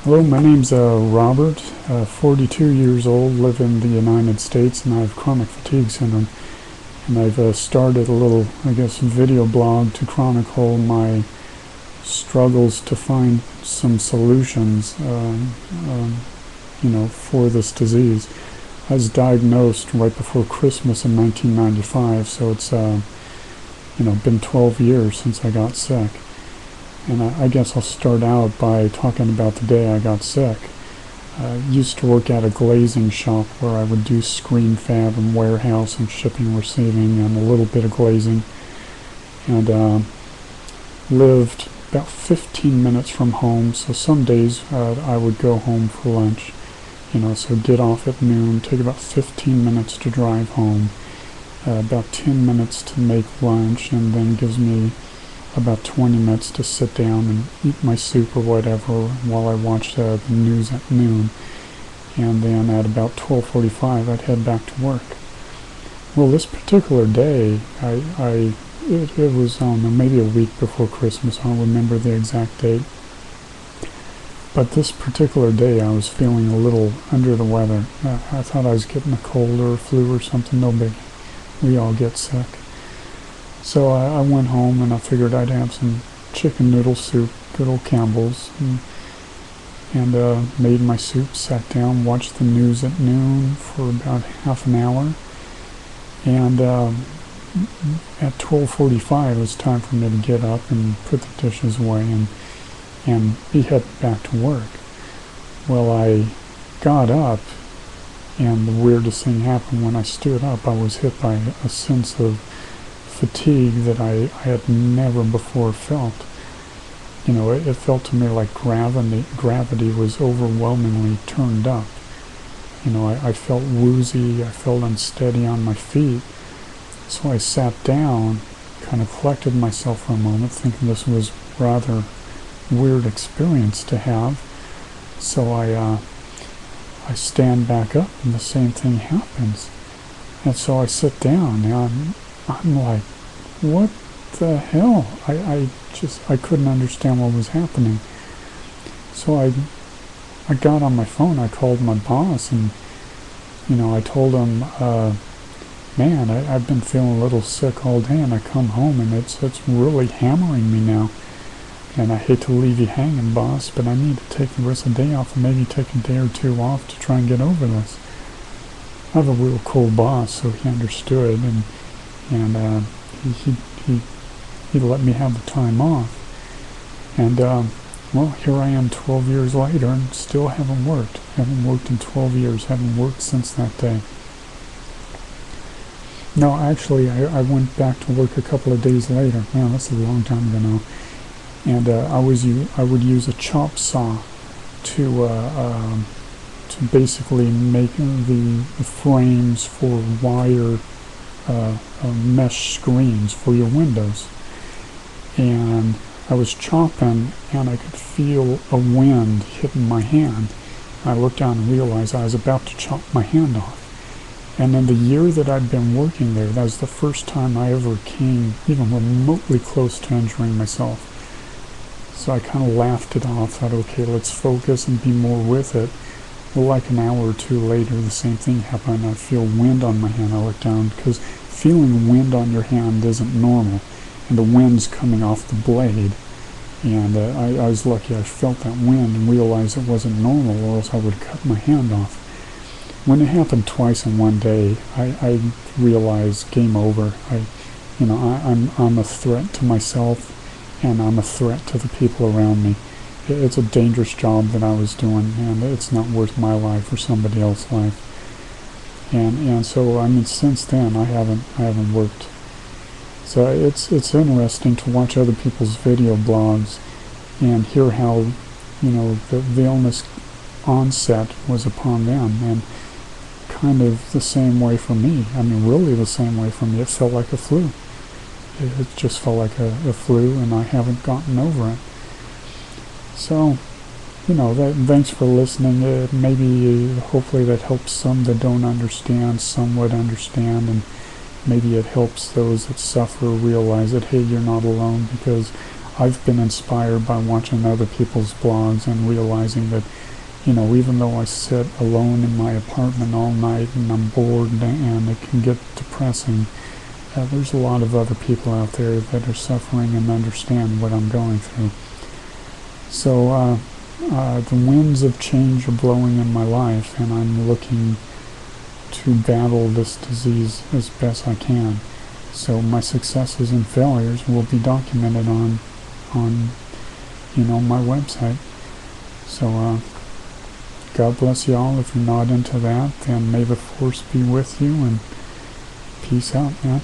Hello, my name's Robert, 42 years old, live in the United States, and I have chronic fatigue syndrome. And I've started a little, video blog to chronicle my struggles to find some solutions, for this disease. I was diagnosed right before Christmas in 1995, so it's, been 12 years since I got sick. And I guess I'll start out by talking about the day I got sick. I used to work at a glazing shop where I would do screen fab and warehouse and shipping, receiving, and a little bit of glazing. And lived about 15 minutes from home, so some days I would go home for lunch. So get off at noon, take about 15 minutes to drive home, about 10 minutes to make lunch, and then gives me about 20 minutes to sit down and eat my soup or whatever while I watched the news at noon. And then at about 12:45 I'd head back to work. Well, this particular day, it was maybe a week before Christmas. I don't remember the exact date. But this particular day I was feeling a little under the weather. I thought I was getting a cold or a flu or something, no biggie. We all get sick. So I went home and I figured I'd have some chicken noodle soup, good old Campbell's, and made my soup, sat down, watched the news at noon for about half an hour, and at 12:45 it was time for me to get up and put the dishes away and be heading back to work. Well, I got up, and the weirdest thing happened. When I stood up, I was hit by a sense of fatigue that I had never before felt. It felt to me like gravity was overwhelmingly turned up. I felt woozy, I felt unsteady on my feet. So I sat down, kind of collected myself for a moment, thinking this was rather weird experience to have. So I stand back up and the same thing happens. And so I sit down and I'm like, what the hell? I couldn't understand what was happening. So I got on my phone, I called my boss, and I told him, man, I've been feeling a little sick all day, and I come home and it's really hammering me now. And I hate to leave you hanging, boss, but I need to take the rest of the day off and maybe take a day or two off to try and get over this. I have a real cool boss, so he understood, and he let me have the time off. And well, here I am 12 years later and still haven't worked. Haven't worked in 12 years, haven't worked since that day. No, actually, I went back to work a couple of days later. Man, that's a long time ago now. And I would use a chop saw to basically make the frames for wire mesh screens for your windows. And I was chopping and I could feel a wind hitting my hand. I looked down and realized I was about to chop my hand off. And in the year that I'd been working there, that was the first time I ever came even remotely close to injuring myself. So I kind of laughed it off, thought, okay, let's focus and be more with it. Well, like an hour or two later, the same thing happened. I feel wind on my hand. I look down, because feeling wind on your hand isn't normal, and the wind's coming off the blade. And I was lucky I felt that wind and realized it wasn't normal, or else I would have cut my hand off. When it happened twice in one day, I realized game over. I'm a threat to myself, and I'm a threat to the people around me. It's a dangerous job that I was doing, and it's not worth my life or somebody else's life. And so since then I haven't worked. So it's interesting to watch other people's video blogs and hear how the illness onset was upon them, and kind of the same way for me. Really the same way for me. It felt like a flu. It just felt like a flu, and I haven't gotten over it. So, thanks for listening. Hopefully that helps some that don't understand, some would understand, and maybe it helps those that suffer realize that, hey, you're not alone, because I've been inspired by watching other people's blogs and realizing that, even though I sit alone in my apartment all night and I'm bored and it can get depressing, there's a lot of other people out there that are suffering and understand what I'm going through. So the winds of change are blowing in my life, and I'm looking to battle this disease as best I can. So my successes and failures will be documented on my website. So God bless y'all. If you're not into that, then may the force be with you, and peace out, man.